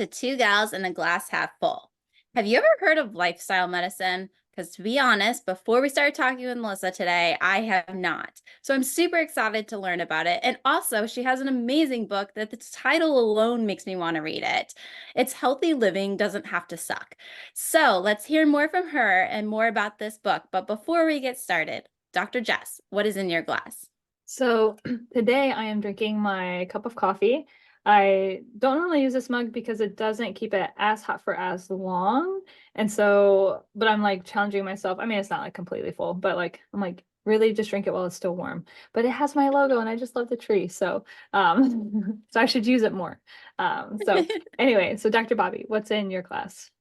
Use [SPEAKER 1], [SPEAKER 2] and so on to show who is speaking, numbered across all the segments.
[SPEAKER 1] to Two Gals and a Glass Half Full. Have you ever heard of lifestyle medicine? Because to be honest, before we started talking with Melyssa today, I have not. So I'm super excited to learn about it. And also, she has an amazing book that the title alone makes me want to read it. It's Healthy Living Doesn't Have to Suck. So let's hear more from her and more about this book. But before we get started, Dr. Jess, what is in your glass?
[SPEAKER 2] So today I am drinking my cup of coffee. I don't normally use this mug because it doesn't keep it as hot for as long. And so, but I'm like challenging myself. I mean, it's not like completely full, but like I'm like, really just drink it while it's still warm. But it has my logo and I just love the tree. So so I should use it more. So anyway, so Dr. Bobbie, what's in your glass?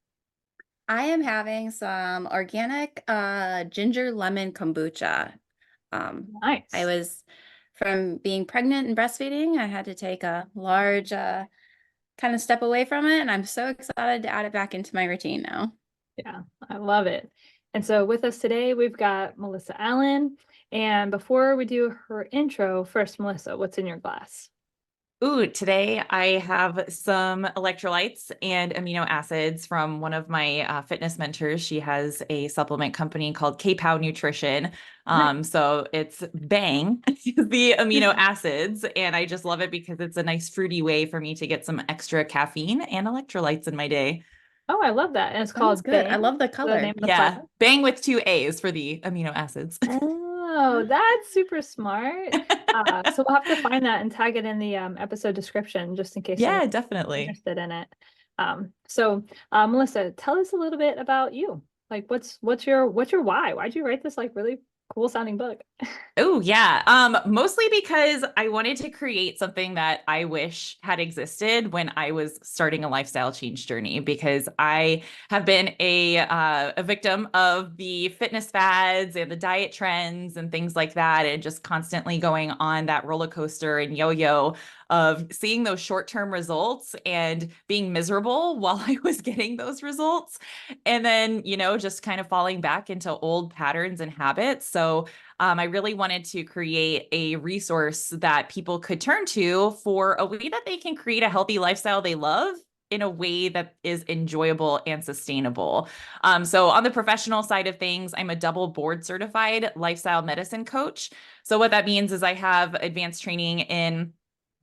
[SPEAKER 1] I am having some organic ginger lemon kombucha. I
[SPEAKER 2] Nice.
[SPEAKER 1] was from being pregnant and breastfeeding, I had to take a large kind of step away from it, and I'm so excited to add it back into my routine now.
[SPEAKER 2] Yeah, I love it. And so with us today, we've got Melyssa Allen. And before we do her intro, first, Melyssa, what's in your glass?
[SPEAKER 3] Ooh, today I have some electrolytes and amino acids from one of my fitness mentors. She has a supplement company called K-Pow Nutrition.
[SPEAKER 2] Nice.
[SPEAKER 3] So it's Bang, the amino acids, and I just love it because it's a nice fruity way for me to get some extra caffeine and electrolytes in my day.
[SPEAKER 2] Oh, I love that. And it's
[SPEAKER 1] Sounds
[SPEAKER 2] called
[SPEAKER 1] good. I
[SPEAKER 2] Bang,
[SPEAKER 1] love the
[SPEAKER 2] the name
[SPEAKER 1] color.
[SPEAKER 2] of the
[SPEAKER 3] Yeah,
[SPEAKER 2] product.
[SPEAKER 3] Bang with 2 A's for the amino acids.
[SPEAKER 2] Oh, that's super smart. So we'll have to find that and tag it in the episode description just in case
[SPEAKER 3] Yeah,
[SPEAKER 2] someone's
[SPEAKER 3] definitely.
[SPEAKER 2] interested in it. Melyssa, tell us a little bit about you. Like, what's your why? Why'd you write this like really cool sounding book?
[SPEAKER 3] Oh, yeah. Mostly because I wanted to create something that I wish had existed when I was starting a lifestyle change journey, because I have been a victim of the fitness fads and the diet trends and things like that, and just constantly going on that roller coaster and yo-yo of seeing those short-term results and being miserable while I was getting those results. And then, just kind of falling back into old patterns and habits. So I really wanted to create a resource that people could turn to for a way that they can create a healthy lifestyle they love in a way that is enjoyable and sustainable. So on the professional side of things, I'm a double board certified lifestyle medicine coach. So what that means is I have advanced training in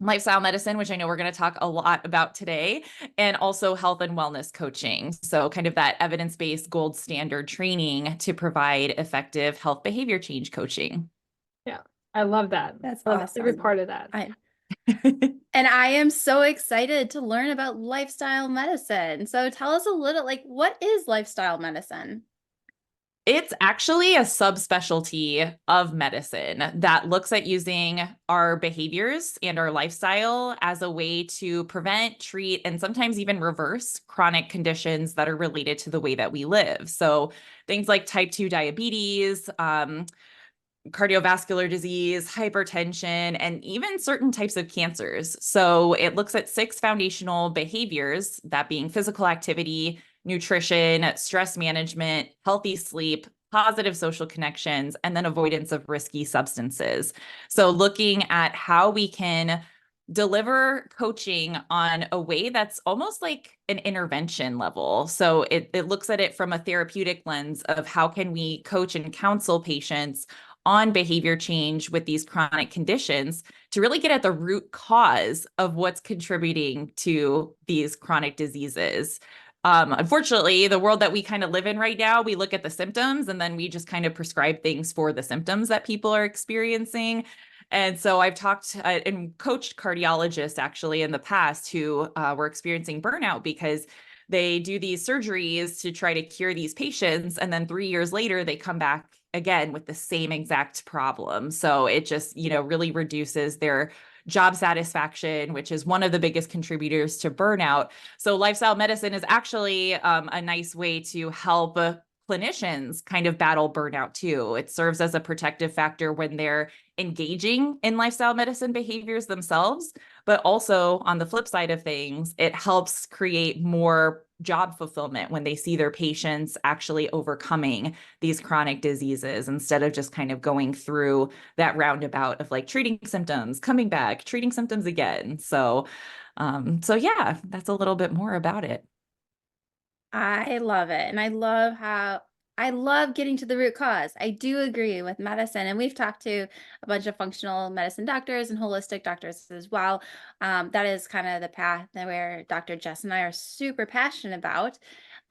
[SPEAKER 3] lifestyle medicine, which I know we're going to talk a lot about today, and also health and wellness coaching. So kind of that evidence-based gold standard training to provide effective health behavior change coaching.
[SPEAKER 2] Yeah, I love that.
[SPEAKER 1] That's
[SPEAKER 2] I love every
[SPEAKER 1] awesome.
[SPEAKER 2] part of that.
[SPEAKER 1] And I am so excited to learn about lifestyle medicine. So tell us a little, like, what is lifestyle medicine?
[SPEAKER 3] It's actually a subspecialty of medicine that looks at using our behaviors and our lifestyle as a way to prevent, treat, and sometimes even reverse chronic conditions that are related to the way that we live. So things like type 2 diabetes, cardiovascular disease, hypertension, and even certain types of cancers. So it looks at 6 foundational behaviors, that being physical activity, nutrition, stress management, healthy sleep, positive social connections, and then avoidance of risky substances. So looking at how we can deliver coaching on a way that's almost like an intervention level. So it looks at it from a therapeutic lens of how can we coach and counsel patients on behavior change with these chronic conditions to really get at the root cause of what's contributing to these chronic diseases. Unfortunately, the world that we kind of live in right now, we look at the symptoms and then we just kind of prescribe things for the symptoms that people are experiencing. And so I've talked and coached cardiologists actually in the past who were experiencing burnout because they do these surgeries to try to cure these patients. And then 3 years later, they come back again with the same exact problem. So it just, really reduces their job satisfaction, which is one of the biggest contributors to burnout. So lifestyle medicine is actually a nice way to help clinicians kind of battle burnout too. It serves as a protective factor when they're engaging in lifestyle medicine behaviors themselves, but also on the flip side of things, it helps create more job fulfillment when they see their patients actually overcoming these chronic diseases instead of just kind of going through that roundabout of like treating symptoms, coming back, treating symptoms again. So So yeah, that's a little bit more about it.
[SPEAKER 1] I love it. And I love getting to the root cause. I do agree with medicine. And we've talked to a bunch of functional medicine doctors and holistic doctors as well. That is kind of the path that where Dr. Jess and I are super passionate about,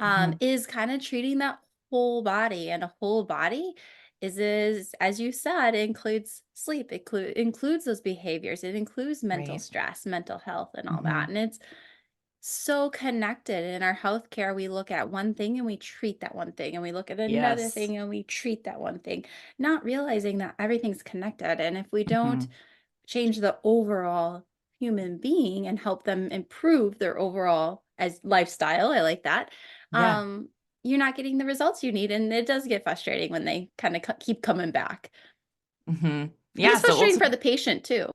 [SPEAKER 3] Mhm.
[SPEAKER 1] is kind of treating that whole body. And a whole body is as you said, includes sleep, includes those behaviors. It includes mental
[SPEAKER 3] Right.
[SPEAKER 1] stress, mental health, and all that.
[SPEAKER 3] Mhm.
[SPEAKER 1] And it's so connected. In our healthcare, we look at one thing and we treat that one thing, and we look at another
[SPEAKER 3] Yes.
[SPEAKER 1] thing and we treat that one thing, not realizing that everything's connected. And if we don't
[SPEAKER 3] Mhm.
[SPEAKER 1] change the overall human being and help them improve their overall as lifestyle, I like that.
[SPEAKER 3] Yeah.
[SPEAKER 1] Um, you're not getting the results you need, and it does get frustrating when they kind of keep coming back.
[SPEAKER 3] Mhm.
[SPEAKER 1] And
[SPEAKER 3] Yeah.
[SPEAKER 1] it's
[SPEAKER 3] So
[SPEAKER 1] frustrating for
[SPEAKER 3] ultimately,
[SPEAKER 1] the patient too.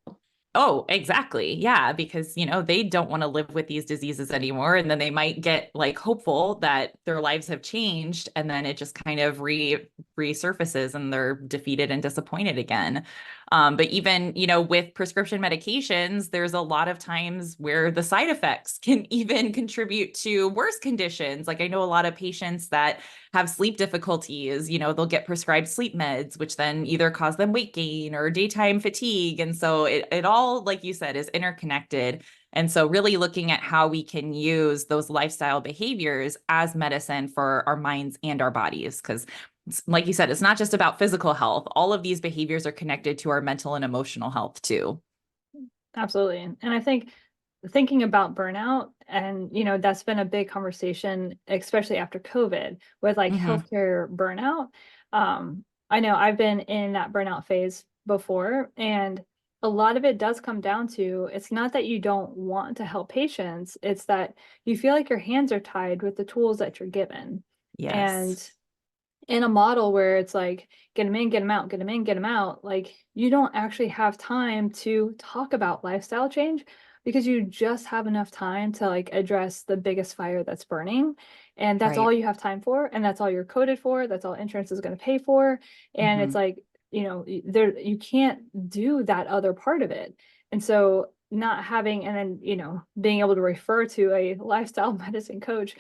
[SPEAKER 3] oh, exactly. Yeah, because they don't want to live with these diseases anymore, and then they might get like hopeful that their lives have changed, and then it just kind of resurfaces and they're defeated and disappointed again. But even, with prescription medications, there's a lot of times where the side effects can even contribute to worse conditions. Like I know a lot of patients that have sleep difficulties, they'll get prescribed sleep meds, which then either cause them weight gain or daytime fatigue. And so it all, like you said, is interconnected. And so really looking at how we can use those lifestyle behaviors as medicine for our minds and our bodies. Because like you said, it's not just about physical health. All of these behaviors are connected to our mental and emotional health too.
[SPEAKER 2] Absolutely. And I think thinking about burnout, and that's been a big conversation, especially after COVID, with like
[SPEAKER 3] Hmm.
[SPEAKER 2] healthcare burnout. I know I've been in that burnout phase before, and a lot of it does come down to, it's not that you don't want to help patients, it's that you feel like your hands are tied with the tools that you're given.
[SPEAKER 3] Yes.
[SPEAKER 2] And in a model where it's like, get them in, get them out, get them in, get them out, like you don't actually have time to talk about lifestyle change, because you just have enough time to like address the biggest fire that's burning. And that's all
[SPEAKER 3] Right.
[SPEAKER 2] you have time for. And that's all you're coded for. That's all insurance is going to pay for. And it's
[SPEAKER 3] Hmm.
[SPEAKER 2] like, there, you can't do that other part of it. And so not having, and then, being able to refer to a lifestyle medicine coach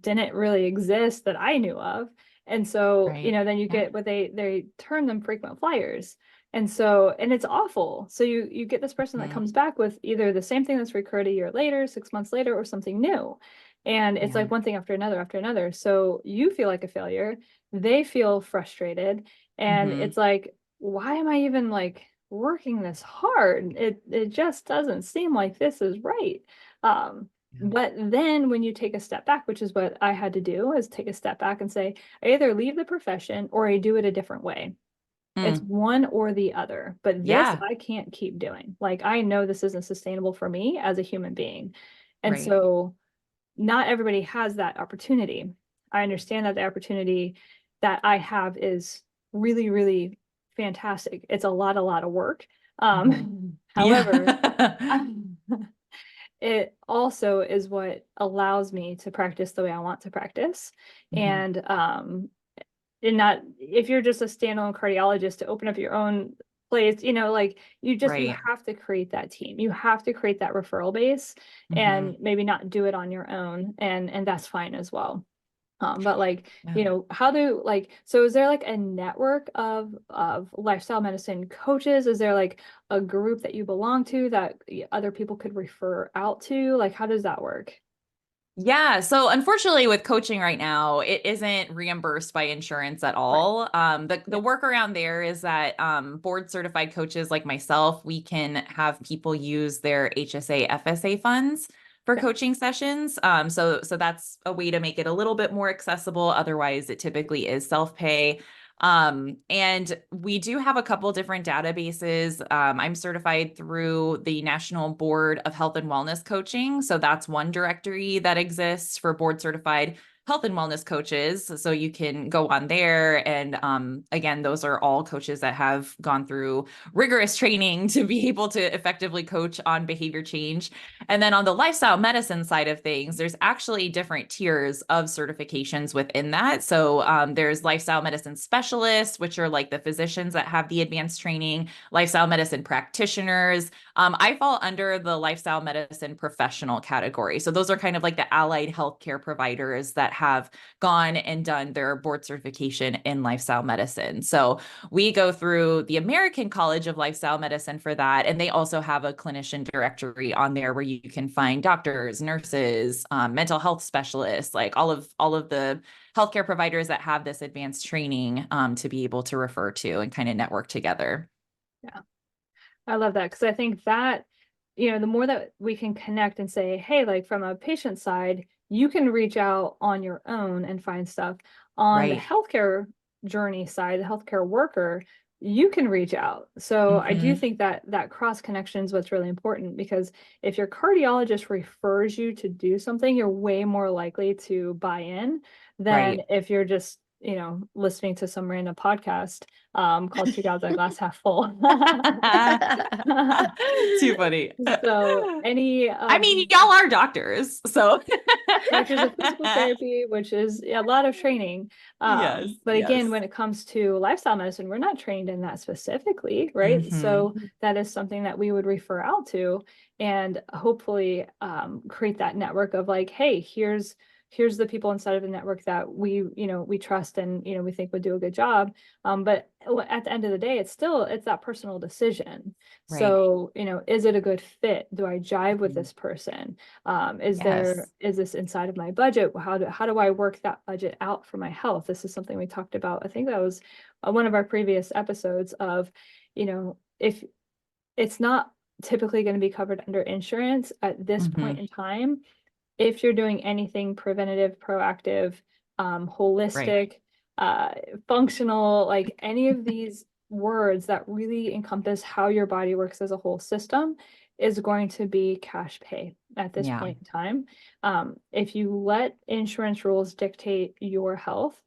[SPEAKER 2] didn't really exist that I knew of. And so,
[SPEAKER 3] Right.
[SPEAKER 2] then you
[SPEAKER 3] Yeah.
[SPEAKER 2] get what they term them frequent flyers. And so, and it's awful. So you get this person that
[SPEAKER 3] Mhm.
[SPEAKER 2] comes back with either the same thing that's recurred a year later, 6 months later, or something new. And it's
[SPEAKER 3] Yeah.
[SPEAKER 2] like one thing after another after another. So you feel like a failure. They feel frustrated. And
[SPEAKER 3] Hmm.
[SPEAKER 2] it's like, why am I even like working this hard? It just doesn't seem like this is right. Um,
[SPEAKER 3] Yeah.
[SPEAKER 2] but then when you take a step back, which is what I had to do, is take a step back and say, I either leave the profession or I do it a different way. It's
[SPEAKER 3] Mm.
[SPEAKER 2] one or the other. But this
[SPEAKER 3] Yeah.
[SPEAKER 2] I can't keep doing. Like I know this isn't sustainable for me as a human being. And
[SPEAKER 3] Right.
[SPEAKER 2] so not everybody has that opportunity. I understand that the opportunity that I have is really, really fantastic. It's a lot of work.
[SPEAKER 3] Hmm.
[SPEAKER 2] However,
[SPEAKER 3] Yeah.
[SPEAKER 2] it also is what allows me to practice the way I want to practice.
[SPEAKER 3] Hmm.
[SPEAKER 2] And not, if you're just a standalone cardiologist to open up your own place, like you
[SPEAKER 3] Right.
[SPEAKER 2] have to create that team. You have to create that referral base,
[SPEAKER 3] Hmm.
[SPEAKER 2] and maybe not do it on your own, and that's fine as well. But like,
[SPEAKER 3] Yeah.
[SPEAKER 2] how do like, so is there like a network of lifestyle medicine coaches? Is there like a group that you belong to that other people could refer out to? Like, how does that work?
[SPEAKER 3] Yeah. So unfortunately with coaching right now, it isn't reimbursed by insurance at
[SPEAKER 2] Right.
[SPEAKER 3] all. The
[SPEAKER 2] Yeah.
[SPEAKER 3] workaround there is that board certified coaches like myself, we can have people use their HSA, FSA funds for
[SPEAKER 2] Yeah.
[SPEAKER 3] coaching sessions. So that's a way to make it a little bit more accessible. Otherwise, it typically is self-pay. And we do have a couple different databases. I'm certified through the National Board of Health and Wellness Coaching. So that's one directory that exists for board certified health and wellness coaches. So you can go on there. And again, those are all coaches that have gone through rigorous training to be able to effectively coach on behavior change. And then on the lifestyle medicine side of things, there's actually different tiers of certifications within that. So there's lifestyle medicine specialists, which are like the physicians that have the advanced training, lifestyle medicine practitioners. I fall under the lifestyle medicine professional category. So those are kind of like the allied healthcare providers that have gone and done their board certification in lifestyle medicine. So we go through the American College of Lifestyle Medicine for that. And they also have a clinician directory on there where you can find doctors, nurses, mental health specialists, like all of the healthcare providers that have this advanced training to be able to refer to and kind of network together.
[SPEAKER 2] Yeah, I love that, because I think that, the more that we can connect and say, hey, like from a patient side, you can reach out on your own and find stuff. On the
[SPEAKER 3] Right.
[SPEAKER 2] healthcare journey side, the healthcare worker, you can reach out. So I do think that that cross connection is what's really important, because if your cardiologist refers you to do something, you're way more likely to buy in than
[SPEAKER 3] Right.
[SPEAKER 2] if you're just, listening to some random podcast called 2000 Glass Half Full.
[SPEAKER 3] Too funny.
[SPEAKER 2] So any
[SPEAKER 3] I mean, y'all are doctors, so
[SPEAKER 2] doctors of physical therapy, which is a lot of training.
[SPEAKER 3] Yes,
[SPEAKER 2] But
[SPEAKER 3] yes.
[SPEAKER 2] again, when it comes to lifestyle medicine, we're not trained in that specifically, right? So that is something that we would refer out to, and hopefully create that network of like, hey, here's the people inside of the network that we trust and we think would do a good job. But at the end of the day, it's that personal decision.
[SPEAKER 3] Right.
[SPEAKER 2] So is it a good fit? Do I jive with this person? Is this inside of my budget? How do I work that budget out for my health? This is something we talked about. I think that was one of our previous episodes of, if it's not typically going to be covered under insurance at this point in time, if you're doing anything preventative, proactive, holistic, functional, like any of these words that really encompass how your body works as a whole system, is going to be cash pay at this point in time. If you let insurance rules dictate your health,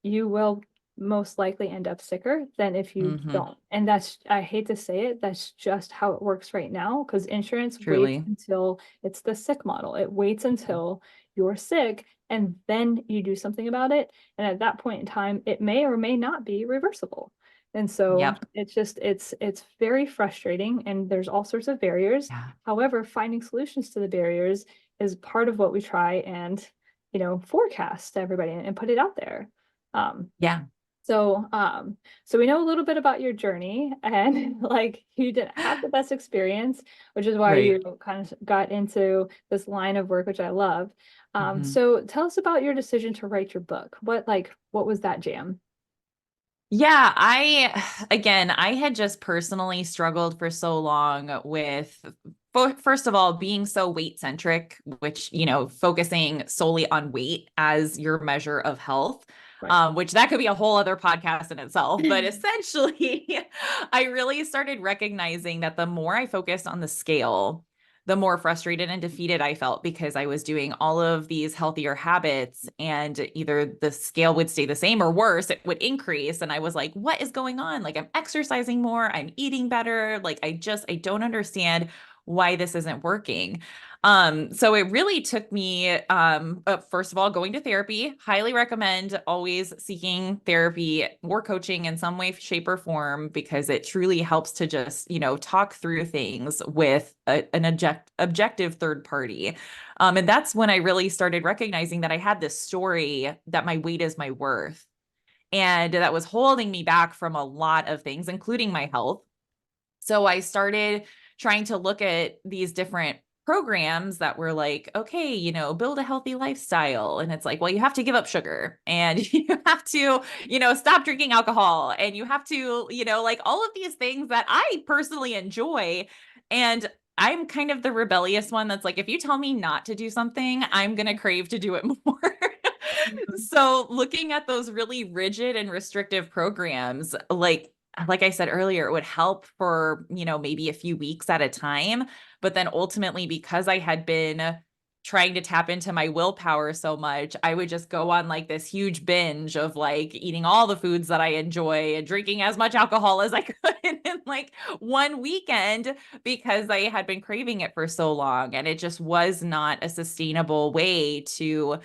[SPEAKER 2] you will most likely end up sicker than if you don't. And I hate to say it, that's just how it works right now, because insurance waits until it's the sick model. It waits until you're sick and then you do something about it. And at that point in time, it may or may not be reversible. And so it's very frustrating, and there's all sorts of barriers. However, finding solutions to the barriers is part of what we try and, forecast to everybody and put it out there. So we know a little bit about your journey, and like you didn't have the best experience, which is why you kind of got into this line of work, which I love. So tell us about your decision to write your book. What was that jam?
[SPEAKER 3] Yeah, I had just personally struggled for so long with, first of all, being so weight centric, which, focusing solely on weight as your measure of health. Which that could be a whole other podcast in itself. But essentially, I really started recognizing that the more I focused on the scale, the more frustrated and defeated I felt, because I was doing all of these healthier habits and either the scale would stay the same or worse, it would increase. And I was like, what is going on? Like, I'm exercising more, I'm eating better. Like, I don't understand why this isn't working. So it really took me, first of all, going to therapy. Highly recommend always seeking therapy or coaching in some way, shape, or form, because it truly helps to just, talk through things with an objective third party. And that's when I really started recognizing that I had this story that my weight is my worth. And that was holding me back from a lot of things, including my health. So I started trying to look at these different programs that were like, okay, build a healthy lifestyle. And it's like, well, you have to give up sugar, and you have to, stop drinking alcohol, and you have to, like all of these things that I personally enjoy. And I'm kind of the rebellious one that's like, if you tell me not to do something, I'm going to crave to do it more. So looking at those really rigid and restrictive programs, like I said earlier, it would help for, maybe a few weeks at a time. But then ultimately, because I had been trying to tap into my willpower so much, I would just go on like this huge binge of like eating all the foods that I enjoy and drinking as much alcohol as I could in like one weekend because I had been craving it for so long, and it just was not a sustainable way to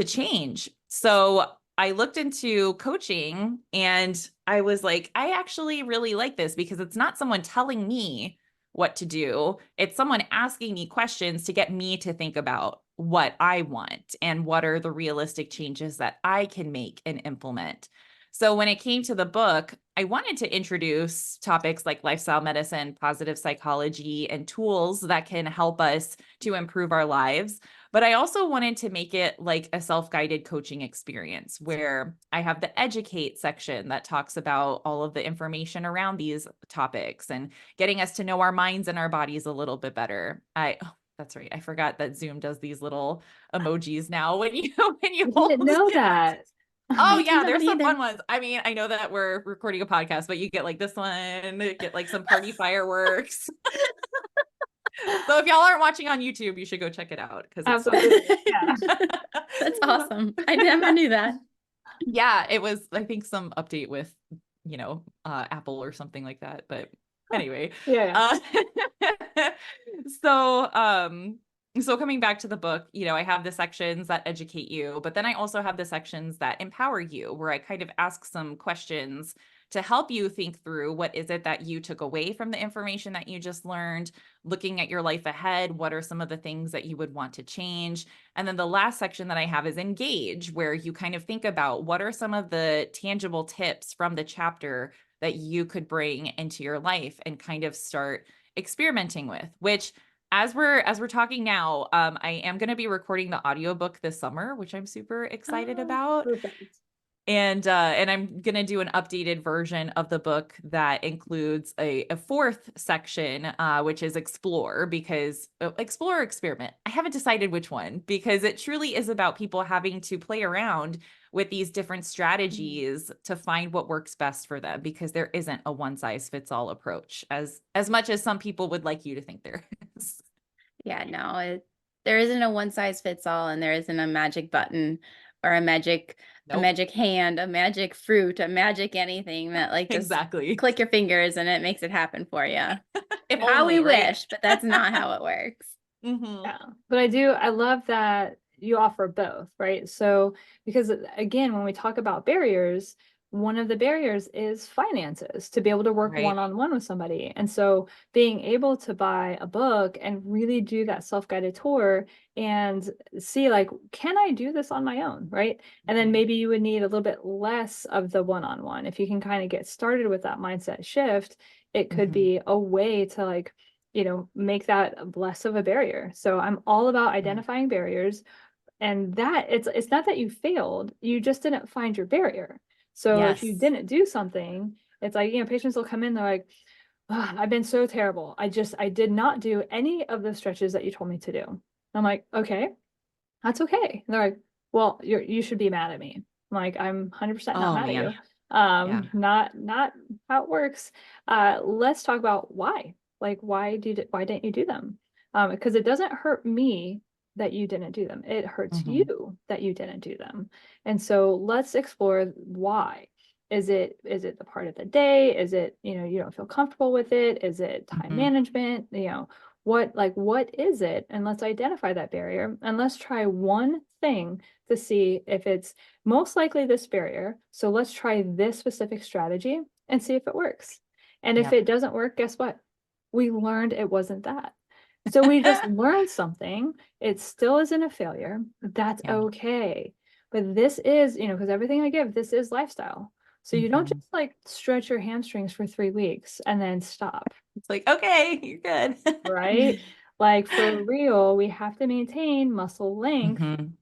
[SPEAKER 3] change. So I looked into coaching and I was like, I actually really like this because it's not someone telling me what to do. It's someone asking me questions to get me to think about what I want and what are the realistic changes that I can make and implement. So when it came to the book, I wanted to introduce topics like lifestyle medicine, positive psychology, and tools that can help us to improve our lives. But I also wanted to make it like a self-guided coaching experience where I have the educate section that talks about all of the information around these topics and getting us to know our minds and our bodies a little bit better. That's right. I forgot that Zoom does these little emojis now when you
[SPEAKER 2] I
[SPEAKER 3] hold
[SPEAKER 2] didn't know
[SPEAKER 3] it.
[SPEAKER 2] that.
[SPEAKER 3] Oh
[SPEAKER 1] I did
[SPEAKER 3] yeah,
[SPEAKER 1] not
[SPEAKER 3] there's some
[SPEAKER 1] either.
[SPEAKER 3] fun ones. I mean, I know that we're recording a podcast, but you get like this one, get like some party fireworks. So if y'all aren't watching on YouTube, you should go check it out because it's fun.
[SPEAKER 2] Absolutely. Yeah.
[SPEAKER 1] That's awesome. I never knew that.
[SPEAKER 3] Yeah, it was, I think, some update with, Apple or something like that. But anyway,
[SPEAKER 2] Yeah.
[SPEAKER 3] so so coming back to the book, I have the sections that educate you, but then I also have the sections that empower you, where I kind of ask some questions to help you think through what is it that you took away from the information that you just learned, looking at your life ahead, what are some of the things that you would want to change? And then the last section that I have is engage, where you kind of think about what are some of the tangible tips from the chapter that you could bring into your life and kind of start experimenting with, which as we're talking now, I am going to be recording the audiobook this summer, which I'm super excited about.
[SPEAKER 2] Perfect.
[SPEAKER 3] And I'm going to do an updated version of the book that includes a fourth section, which is explore, because explore or experiment. I haven't decided which one, because it truly is about people having to play around with these different strategies to find what works best for them, because there isn't a one size fits all approach as much as some people would like you to think there is.
[SPEAKER 1] Yeah, no, there isn't a one size fits all, and there isn't a magic button or a magic
[SPEAKER 3] Nope.
[SPEAKER 1] hand, a magic fruit, a magic anything that like just
[SPEAKER 3] Exactly.
[SPEAKER 1] click your fingers and it makes it happen for you.
[SPEAKER 3] If
[SPEAKER 1] How
[SPEAKER 3] only,
[SPEAKER 1] we
[SPEAKER 3] right?
[SPEAKER 1] wish, but that's not how it works.
[SPEAKER 3] Mhm.
[SPEAKER 2] Yeah. But I love that you offer both, right? So, because again, when we talk about barriers, one of the barriers is finances to be able to work
[SPEAKER 3] Right.
[SPEAKER 2] one-on-one with somebody. And so being able to buy a book and really do that self-guided tour and see like, can I do this on my own, right? And then
[SPEAKER 3] Mhm.
[SPEAKER 2] maybe you would need a little bit less of the one-on-one. If you can kind of get started with that mindset shift, it could
[SPEAKER 3] Mhm.
[SPEAKER 2] be a way to like, make that less of a barrier. So I'm all about identifying barriers, and that it's not that you failed, you just didn't find your barrier. So if you
[SPEAKER 3] Yes.
[SPEAKER 2] didn't do something, it's like, patients will come in, they're like, "Ugh, I've been so terrible. I did not do any of the stretches that you told me to do." I'm like, "Okay, that's okay." And they're like, "Well, you should be mad at me." I'm like, "I'm 100% not
[SPEAKER 3] Oh
[SPEAKER 2] mad at
[SPEAKER 3] man.
[SPEAKER 2] you.
[SPEAKER 3] Yeah.
[SPEAKER 2] Not how it works. Let's talk about why. Like, why didn't you do them? Because it doesn't hurt me that you didn't do them. It hurts
[SPEAKER 3] Mhm.
[SPEAKER 2] you that you didn't do them. And so let's explore why. Is it the part of the day? Is it, you don't feel comfortable with it? Is it time
[SPEAKER 3] Mhm.
[SPEAKER 2] management? What is it? And let's identify that barrier, and let's try one thing to see if it's most likely this barrier. So let's try this specific strategy and see if it works. And if
[SPEAKER 3] Yep.
[SPEAKER 2] it doesn't work, guess what? We learned it wasn't that. So we just learned something. It still isn't a failure. That's
[SPEAKER 3] Yeah.
[SPEAKER 2] okay. But this is, because everything I give, this is lifestyle. So you don't
[SPEAKER 3] Mhm.
[SPEAKER 2] just like stretch your hamstrings for 3 weeks and then stop,
[SPEAKER 3] It's like, okay, you're good.
[SPEAKER 2] right? Like for real, we have to maintain muscle length
[SPEAKER 3] Mhm.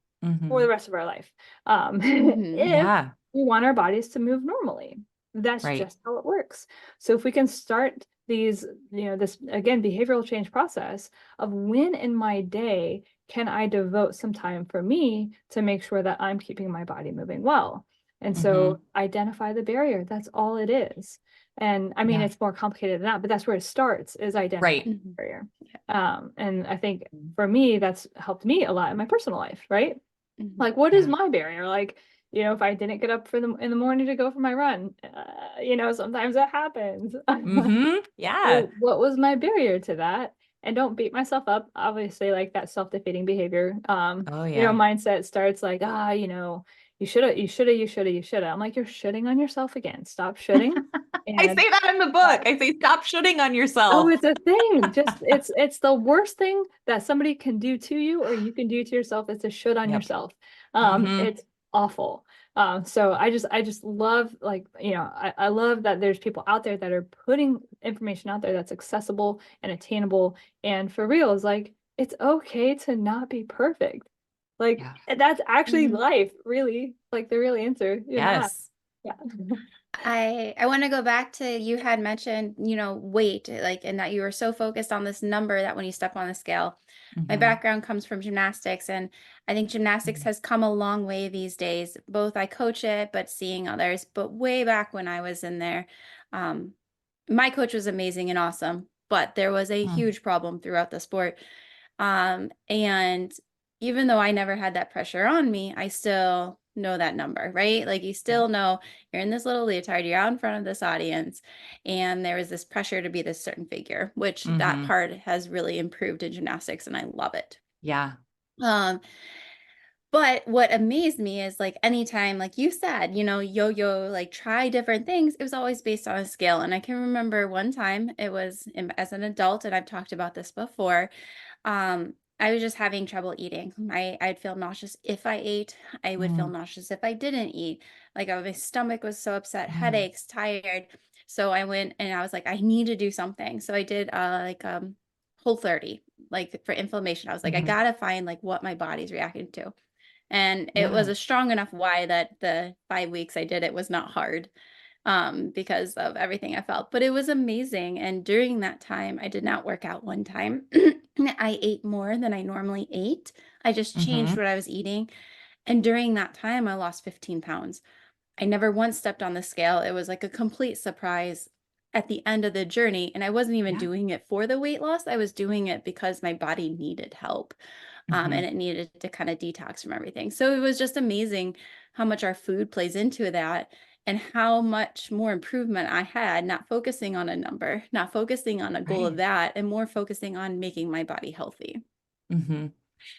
[SPEAKER 2] for the
[SPEAKER 3] Mhm.
[SPEAKER 2] rest of our life.
[SPEAKER 1] Mhm.
[SPEAKER 2] If
[SPEAKER 3] Yeah.
[SPEAKER 2] we want our bodies to move normally, that's
[SPEAKER 3] Right.
[SPEAKER 2] just how it works. So if we can start these, this again, behavioral change process of when in my day can I devote some time for me to make sure that I'm keeping my body moving well? And so identify the barrier. That's all it is. And I mean,
[SPEAKER 3] Yeah.
[SPEAKER 2] it's more complicated than that, but that's where it starts, is identifying
[SPEAKER 3] Right.
[SPEAKER 2] the barrier. And I think for me, that's helped me a lot in my personal life, right? Like, what is
[SPEAKER 3] Yeah.
[SPEAKER 2] my barrier? Like, you know, if I didn't get up in the morning to go for my run, you know, sometimes that happens.
[SPEAKER 3] Yeah.
[SPEAKER 2] What was my barrier to that? And don't beat myself up. Obviously, like that self-defeating behavior,
[SPEAKER 3] Oh
[SPEAKER 2] you know,
[SPEAKER 3] yeah.
[SPEAKER 2] mindset starts like, you know, you shoulda. I'm like, you're shitting on yourself again. Stop shitting.
[SPEAKER 3] I
[SPEAKER 2] And
[SPEAKER 3] say that in the book. I say, stop shooting on
[SPEAKER 2] oh,
[SPEAKER 3] yourself.
[SPEAKER 2] it's a thing. Just it's the worst thing that somebody can do to you or you can do to yourself is to shit on
[SPEAKER 3] Yep.
[SPEAKER 2] yourself.
[SPEAKER 3] Mm-hmm.
[SPEAKER 2] It's awful. So I just love, like, you know, I love that there's people out there that are putting information out there that's accessible and attainable. And for real, is like, it's okay to not be perfect. Like,
[SPEAKER 3] Yeah.
[SPEAKER 2] that's actually
[SPEAKER 1] Mhm.
[SPEAKER 2] life, really. Like the real answer. You're not.
[SPEAKER 3] Yes.
[SPEAKER 2] Yeah.
[SPEAKER 1] I want to go back to, you had mentioned, you know, weight, like, and that you were so focused on this number that when you step on the scale. My
[SPEAKER 3] Mhm.
[SPEAKER 1] background comes from gymnastics, and I think gymnastics has come a long way these days. Both I coach it, but seeing others. But way back when I was in there, um, my coach was amazing and awesome, but there was a
[SPEAKER 3] Mm.
[SPEAKER 1] huge problem throughout the sport. And even though I never had that pressure on me, I still know that number, right? Like, you still know you're in this little leotard, you're out in front of this audience, and there is this pressure to be this certain figure, which that
[SPEAKER 3] Mhm.
[SPEAKER 1] part has really improved in gymnastics, and I love it.
[SPEAKER 3] Yeah.
[SPEAKER 1] Um, but what amazed me is, like, anytime, like you said, you know, yo-yo, like, try different things, it was always based on a scale. And I can remember one time, it was as an adult, and I've talked about this before. I was just having trouble eating. I'd feel nauseous if I ate. I would feel
[SPEAKER 3] Mm.
[SPEAKER 1] nauseous if I didn't eat. Like, my stomach was so upset,
[SPEAKER 3] Mm.
[SPEAKER 1] headaches, tired. So I went and I was like, I need to do something. So I did Whole30, like, for inflammation. I was like, I
[SPEAKER 3] Mhm.
[SPEAKER 1] gotta find, like, what my body's reacting to. And it was
[SPEAKER 3] Yeah.
[SPEAKER 1] a strong enough why that the 5 weeks I did it was not hard, because of everything I felt. But it was amazing. And during that time, I did not work out one time. I ate more than I normally ate. I just changed
[SPEAKER 3] Mhm.
[SPEAKER 1] what I was eating. And during that time, I lost 15 pounds. I never once stepped on the scale. It was like a complete surprise at the end of the journey. And I wasn't even
[SPEAKER 3] Yeah.
[SPEAKER 1] doing it for the weight loss. I was doing it because my body needed help. And
[SPEAKER 3] Mhm.
[SPEAKER 1] it needed to kind of detox from everything. So it was just amazing how much our food plays into that, and how much more improvement I had, not focusing on a number, not focusing on a goal of
[SPEAKER 3] Right.
[SPEAKER 1] that, and more focusing on making my body healthy.
[SPEAKER 3] Mhm.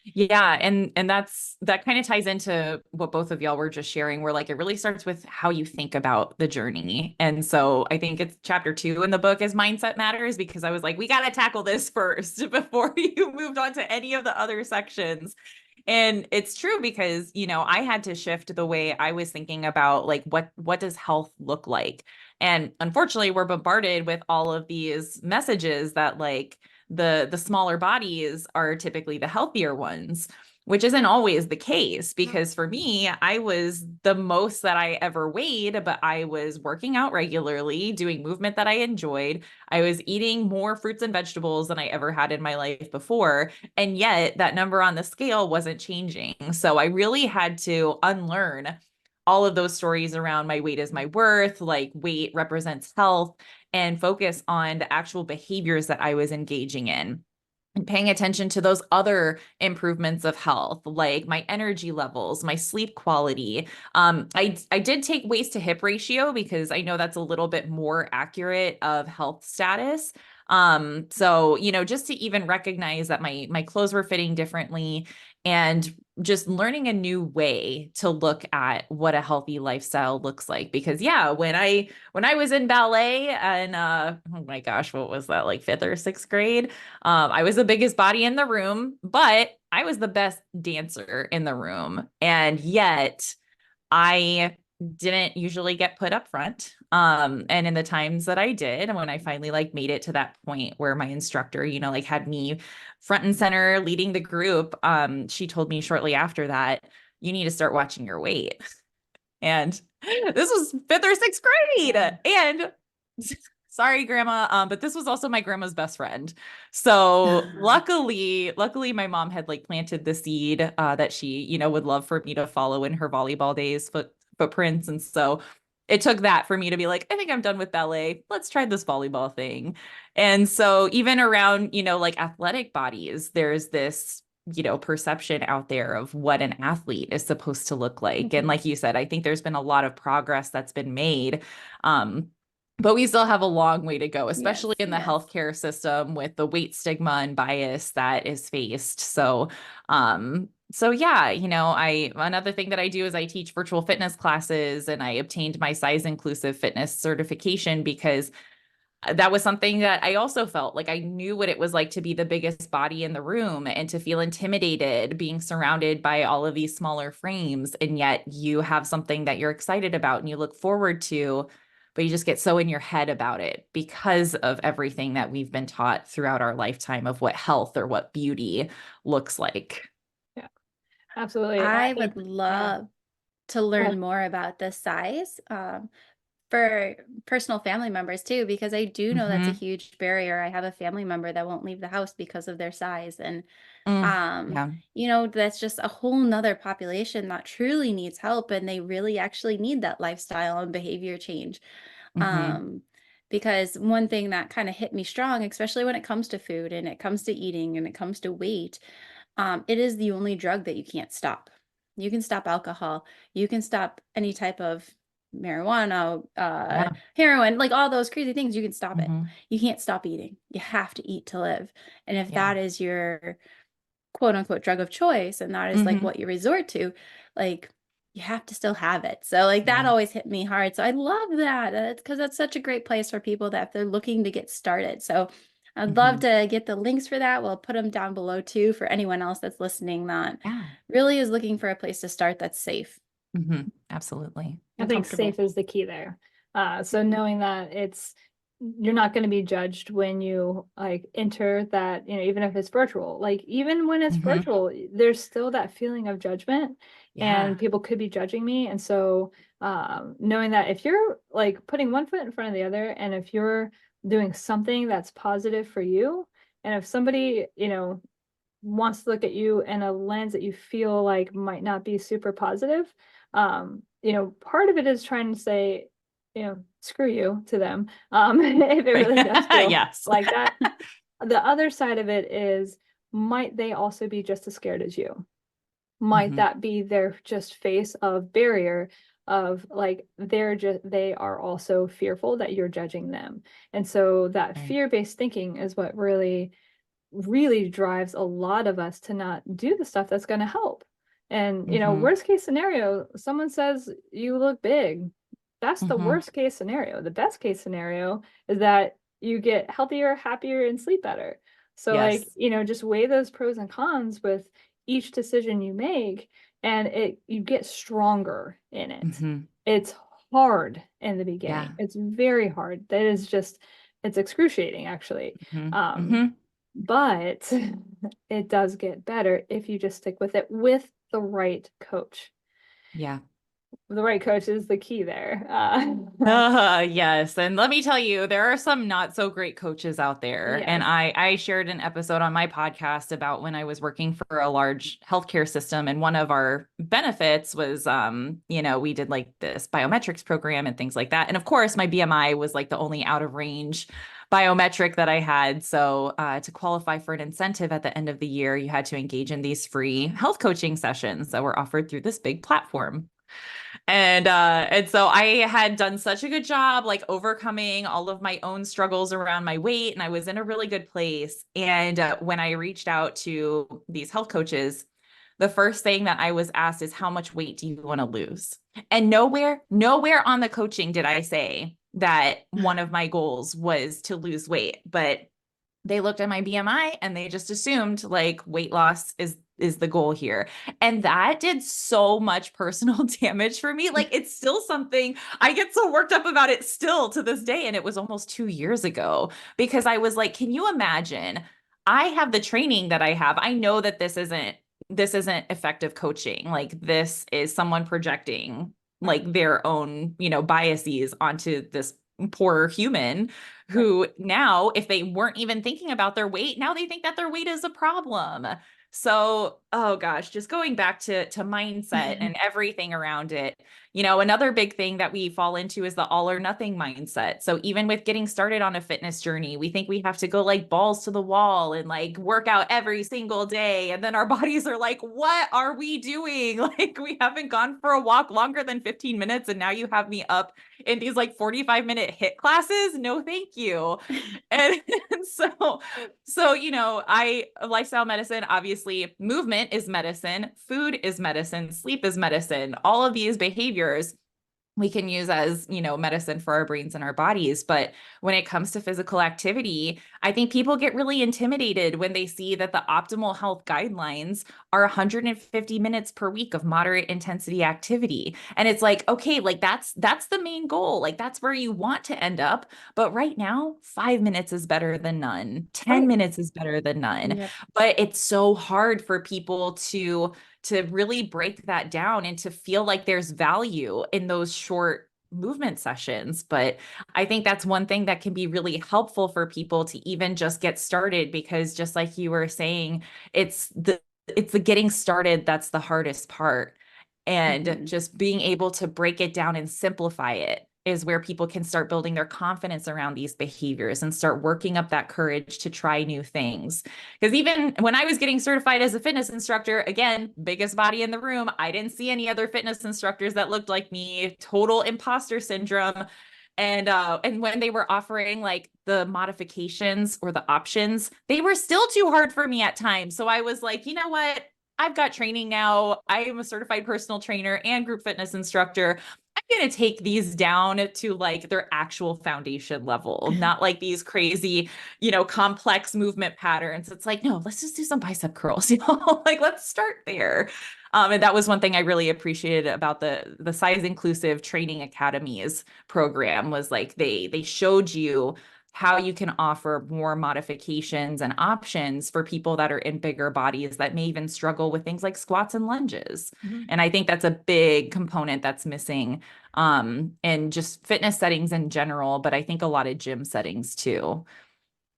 [SPEAKER 3] Yeah, and that kind of ties into what both of y'all were just sharing, where like it really starts with how you think about the journey. And so I think it's chapter 2 in the book is mindset matters, because I was like, we got to tackle this first before you moved on to any of the other sections. And it's true because, you know, I had to shift the way I was thinking about like what does health look like? And unfortunately, we're bombarded with all of these messages that like the smaller bodies are typically the healthier ones, which isn't always the case, because for me, I was the most that I ever weighed, but I was working out regularly, doing movement that I enjoyed. I was eating more fruits and vegetables than I ever had in my life before. And yet that number on the scale wasn't changing. So I really had to unlearn all of those stories around my weight is my worth, like weight represents health, and focus on the actual behaviors that I was engaging in and paying attention to those other improvements of health, like my energy levels, my sleep quality. I did take waist to hip ratio because I know that's a little bit more accurate of health status. So, you know, just to even recognize that my clothes were fitting differently, and just learning a new way to look at what a healthy lifestyle looks like. Because yeah, when I was in ballet and oh my gosh, what was that, like 5th or 6th grade? I was the biggest body in the room, but I was the best dancer in the room. And yet I didn't usually get put up front. And in the times that I did, and when I finally like made it to that point where my instructor, you know, like had me front and center leading the group, she told me shortly after that, you need to start watching your weight. And this was 5th or 6th grade. And sorry, grandma. But this was also my grandma's best friend. So luckily, my mom had like planted the seed that she, you know, would love for me to follow in her volleyball days, footprints. And so it took that for me to be like, I think I'm done with ballet. Let's try this volleyball thing. And so even around, like athletic bodies, there's this, perception out there of what an athlete is supposed to look like. And like you said, I think there's been a lot of progress that's been made. But we still have a long way to go, especially in the healthcare system with the weight stigma and bias that is faced. So, yeah, another thing that I do is I teach virtual fitness classes, and I obtained my size inclusive fitness certification because that was something that I also felt like I knew what it was like to be the biggest body in the room and to feel intimidated being surrounded by all of these smaller frames. And yet you have something that you're excited about and you look forward to, but you just get so in your head about it because of everything that we've been taught throughout our lifetime of what health or what beauty looks like.
[SPEAKER 2] Yeah, absolutely.
[SPEAKER 1] I would love to learn more about the size. For personal family members too, because I do know that's a huge barrier. I have a family member that won't leave the house because of their size. And, that's just a whole nother population that truly needs help. And they really actually need that lifestyle and behavior change. Because one thing that kind of hit me strong, especially when it comes to food and it comes to eating and it comes to weight, it is the only drug that you can't stop. You can stop alcohol. You can stop any type of marijuana, heroin, like all those crazy things. You can stop it. You can't stop eating. You have to eat to live. And if that is your quote unquote drug of choice, and that is like what you resort to, like you have to still have it. So like that always hit me hard. So I love that. It's because that's such a great place for people that if they're looking to get started. So I'd love to get the links for that. We'll put them down below too for anyone else that's listening that really is looking for a place to start that's safe.
[SPEAKER 3] Absolutely.
[SPEAKER 2] I think safe is the key there. So knowing that you're not going to be judged when you like enter that, even if it's virtual, like even when it's virtual, there's still that feeling of judgment and people could be judging me. And so knowing that if you're like putting one foot in front of the other, and if you're doing something that's positive for you, and if somebody, wants to look at you in a lens that you feel like might not be super positive, part of it is trying to say, screw you to them. If it really does feel like that. The other side of it is, might they also be just as scared as you? Might that be their just face of barrier of like, they are also fearful that you're judging them. And so that fear-based thinking is what really drives a lot of us to not do the stuff that's going to help. And, worst case scenario, someone says you look big. That's the worst case scenario. The best case scenario is that you get healthier, happier, and sleep better. So just weigh those pros and cons with each decision you make, and you get stronger in it. It's hard in the beginning. It's very hard. That is just, it's excruciating actually. But it does get better if you just stick with it with the right coach. The right coach is the key there.
[SPEAKER 3] Yes. And let me tell you, there are some not so great coaches out there. And I shared an episode on my podcast about when I was working for a large healthcare system. And one of our benefits was, we did like this biometrics program and things like that. And of course, my BMI was like the only out of range biometric that I had. So to qualify for an incentive at the end of the year, you had to engage in these free health coaching sessions that were offered through this big platform. And so I had done such a good job, like overcoming all of my own struggles around my weight, and I was in a really good place. And when I reached out to these health coaches, the first thing that I was asked is, how much weight do you want to lose? And nowhere on the coaching did I say that one of my goals was to lose weight, but they looked at my BMI and they just assumed like weight loss is the goal here. And that did so much personal damage for me. Like, it's still something I get so worked up about it still to this day. And it was almost 2 years ago, because I was like, can you imagine? I have the training that I have. I know that this isn't effective coaching. Like, this is someone projecting like their own, biases onto this poor human who now, if they weren't even thinking about their weight, now they think that their weight is a problem. So, oh gosh, just going back to mindset and everything around it, Another big thing that we fall into is the all or nothing mindset. So even with getting started on a fitness journey, we think we have to go like balls to the wall and like work out every single day. And then our bodies are like, what are we doing? Like we haven't gone for a walk longer than 15 minutes. And now you have me up in these like 45-minute HIIT classes. No, thank you. And, I lifestyle medicine, obviously movement is medicine, food is medicine, sleep is medicine. All of these behaviors we can use as, medicine for our brains and our bodies. But when it comes to physical activity, I think people get really intimidated when they see that the optimal health guidelines are 150 minutes per week of moderate intensity activity. And it's like, okay, like that's the main goal. Like that's where you want to end up. But right now, 5 minutes is better than none. 10 minutes is better than none.
[SPEAKER 1] Yep.
[SPEAKER 3] But it's so hard for people to really break that down and to feel like there's value in those short movement sessions. But I think that's one thing that can be really helpful for people to even just get started, because just like you were saying, it's the getting started that's the hardest part. And just being able to break it down and simplify it is where people can start building their confidence around these behaviors and start working up that courage to try new things. Because even when I was getting certified as a fitness instructor, again, biggest body in the room, I didn't see any other fitness instructors that looked like me, total imposter syndrome. And when they were offering like the modifications or the options, they were still too hard for me at times. So I was like, you know what? I've got training now. I am a certified personal trainer and group fitness instructor. I'm going to take these down to like their actual foundation level, not like these crazy, complex movement patterns. It's like, no, let's just do some bicep curls, like let's start there. And that was one thing I really appreciated about the Size Inclusive Training Academies program, was like they showed you how you can offer more modifications and options for people that are in bigger bodies that may even struggle with things like squats and lunges. And I think that's a big component that's missing in just fitness settings in general, but I think a lot of gym settings too.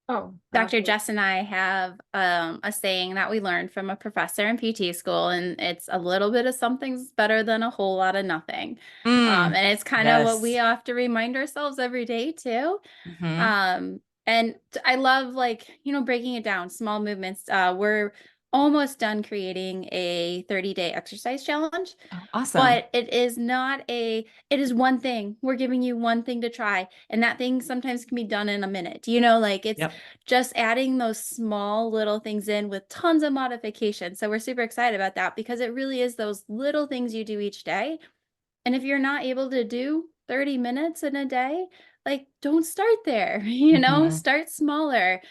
[SPEAKER 2] Oh,
[SPEAKER 1] Dr. Jess and I have a saying that we learned from a professor in PT school, and it's a little bit of something's better than a whole lot of nothing. And it's kind of what we have to remind ourselves every day too. And I love breaking it down, small movements. We're almost done creating a 30-day exercise challenge.
[SPEAKER 3] Oh, awesome.
[SPEAKER 1] But it is one thing. We're giving you one thing to try. And that thing sometimes can be done in a minute. It's just adding those small little things in with tons of modification. So we're super excited about that, because it really is those little things you do each day. And if you're not able to do 30 minutes in a day, don't start there, start smaller.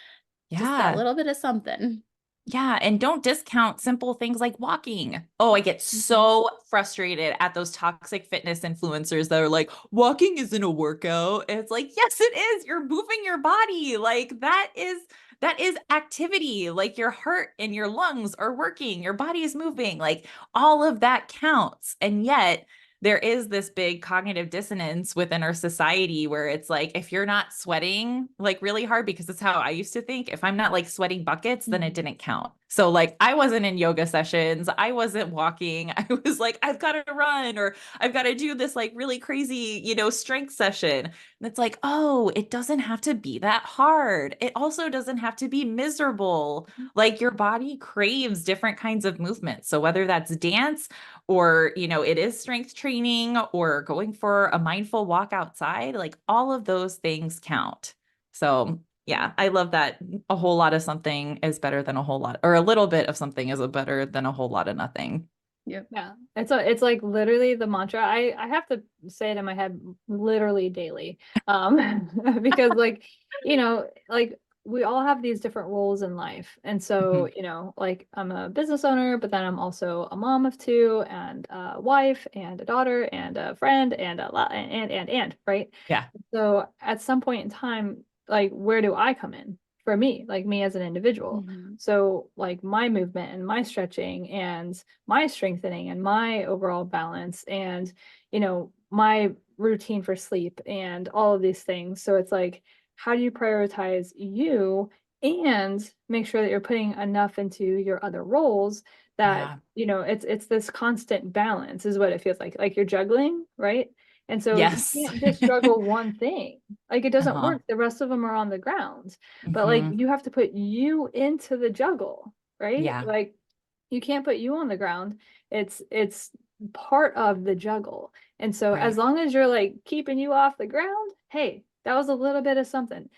[SPEAKER 1] Just that little bit of something.
[SPEAKER 3] Yeah. And don't discount simple things like walking. Oh, I get so frustrated at those toxic fitness influencers that are like, walking isn't a workout. And it's like, yes, it is. You're moving your body. Like that is activity. Like your heart and your lungs are working. Your body is moving. Like all of that counts. And yet there is this big cognitive dissonance within our society where it's like, if you're not sweating like really hard, because it's how I used to think, if I'm not like sweating buckets, then it didn't count. So like I wasn't in yoga sessions, I wasn't walking. I was like, I've got to run, or I've got to do this like really crazy, strength session. And it's like, oh, it doesn't have to be that hard. It also doesn't have to be miserable. Like your body craves different kinds of movement. So whether that's dance, or, it is strength training, or going for a mindful walk outside, like all of those things count. So yeah, I love that. A whole lot of something is better than a whole lot, or a little bit of something is better than a whole lot of nothing.
[SPEAKER 2] Yep. Yeah. It's like literally the mantra. I have to say it in my head literally daily. Because like we all have these different roles in life. And so, I'm a business owner, but then I'm also a mom of two, and a wife, and a daughter, and a friend, and right?
[SPEAKER 3] Yeah.
[SPEAKER 2] So at some point in time, like, where do I come in for me, like me as an individual? So like my movement and my stretching and my strengthening and my overall balance and, my routine for sleep and all of these things. So it's like, how do you prioritize you and make sure that you're putting enough into your other roles that, it's this constant balance is what it feels like you're juggling, right? And so you
[SPEAKER 3] Yes.
[SPEAKER 2] can't just juggle one thing. Like it doesn't
[SPEAKER 3] Uh-huh.
[SPEAKER 2] work. The rest of them are on the ground. But like
[SPEAKER 3] Mhm.
[SPEAKER 2] you have to put you into the juggle, right?
[SPEAKER 3] Yeah.
[SPEAKER 2] Like you can't put you on the ground. It's part of the juggle. And so as
[SPEAKER 3] Right.
[SPEAKER 2] long as you're like keeping you off the ground, hey, that was a little bit of something.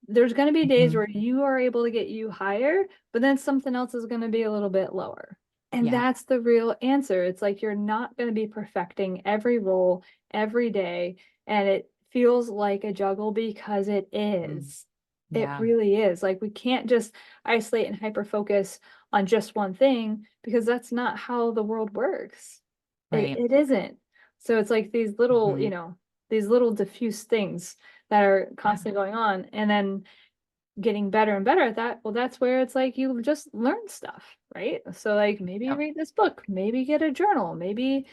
[SPEAKER 2] There's going to be days
[SPEAKER 3] Mhm.
[SPEAKER 2] where you are able to get you higher, but then something else is going to be a little bit lower. And
[SPEAKER 3] Yeah.
[SPEAKER 2] that's the real answer. It's like you're not going to be perfecting every role every day. And it feels like a juggle because it
[SPEAKER 3] Mm.
[SPEAKER 2] is. It
[SPEAKER 3] Yeah.
[SPEAKER 2] really is. Like we can't just isolate and hyper focus on just one thing because that's not how the world works.
[SPEAKER 3] Right.
[SPEAKER 2] It isn't. So it's like these little,
[SPEAKER 3] Mhm.
[SPEAKER 2] these little diffuse things that are
[SPEAKER 3] Yeah.
[SPEAKER 2] constantly going on and then getting better and better at that. Well, that's where it's like you just learn stuff, right? So like maybe
[SPEAKER 3] Yep.
[SPEAKER 2] read this book, maybe get a journal, maybe,